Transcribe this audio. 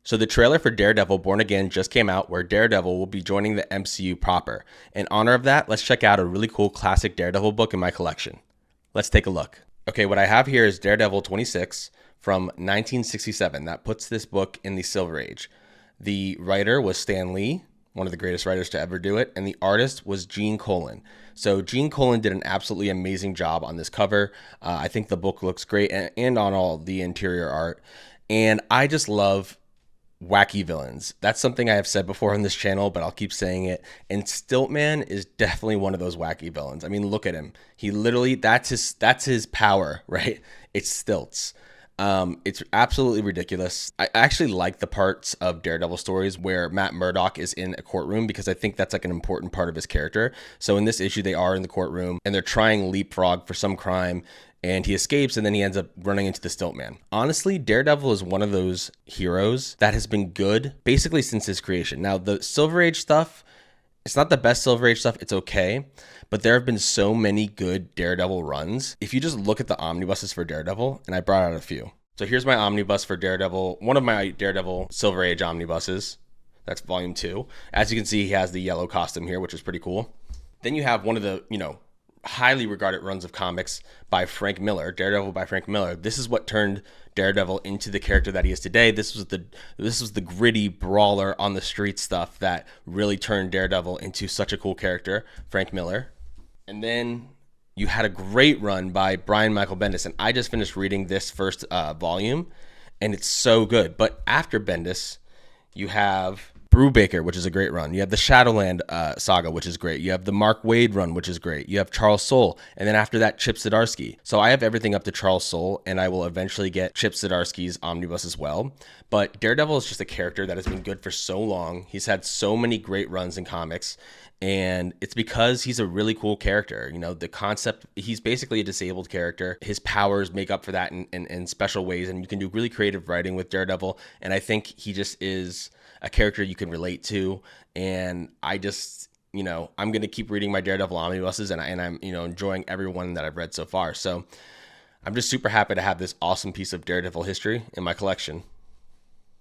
So the trailer for Daredevil Born Again just came out, where Daredevil will be joining the MCU proper. In honor of that, let's check out a really cool classic Daredevil book in my collection. Let's take a look. Okay, what I have here is Daredevil 26 from 1967. That puts this book in the Silver Age. The writer was Stan Lee, one of the greatest writers to ever do it, and the artist was Gene Colan. So Gene Colan did an absolutely amazing job on this cover. I think the book looks great, and on all the interior art. And I just love wacky villains. That's something I have said before on this channel, but I'll keep saying it. And Stiltman is definitely one of those wacky villains. I mean, look at him. He literally, that's his power, right? It's stilts. It's absolutely ridiculous. I actually like the parts of Daredevil stories where Matt Murdock is in a courtroom, because I think that's like an important part of his character. So in this issue, they are in the courtroom and they're trying leapfrog for some crime, and he escapes, and then he ends up running into the Stiltman. Honestly, Daredevil is one of those heroes that has been good basically since his creation. Now, the Silver Age stuff, it's not the best Silver Age stuff. It's okay. But there have been so many good Daredevil runs. If you just look at the omnibuses for Daredevil, and I brought out a few. So here's my omnibus for Daredevil, one of my Daredevil Silver Age omnibuses. That's volume 2. As you can see, he has the yellow costume here, which is pretty cool. Then you have one of the, highly regarded runs of comics by Frank Miller, Daredevil by Frank Miller. This is what turned Daredevil into the character that he is today. This was the gritty brawler on the street stuff that really turned Daredevil into such a cool character, Frank Miller. And then you had a great run by Brian Michael Bendis, and I just finished reading this first volume, and it's so good. But after Bendis, you have Brubaker, which is a great run. You have the Shadowland saga, which is great. You have the Mark Waid run, which is great. You have Charles Soule, and then after that, Chip Zdarsky. So I have everything up to Charles Soule, and I will eventually get Chip Zdarsky's omnibus as well. But Daredevil is just a character that has been good for so long. He's had so many great runs in comics, and it's because he's a really cool character. The concept, he's basically a disabled character. His powers make up for that in special ways, and you can do really creative writing with Daredevil, and I think he just is a character you can relate to. And I just, I'm going to keep reading my Daredevil omnibuses, and I'm, enjoying every one that I've read so far. So I'm just super happy to have this awesome piece of Daredevil history in my collection.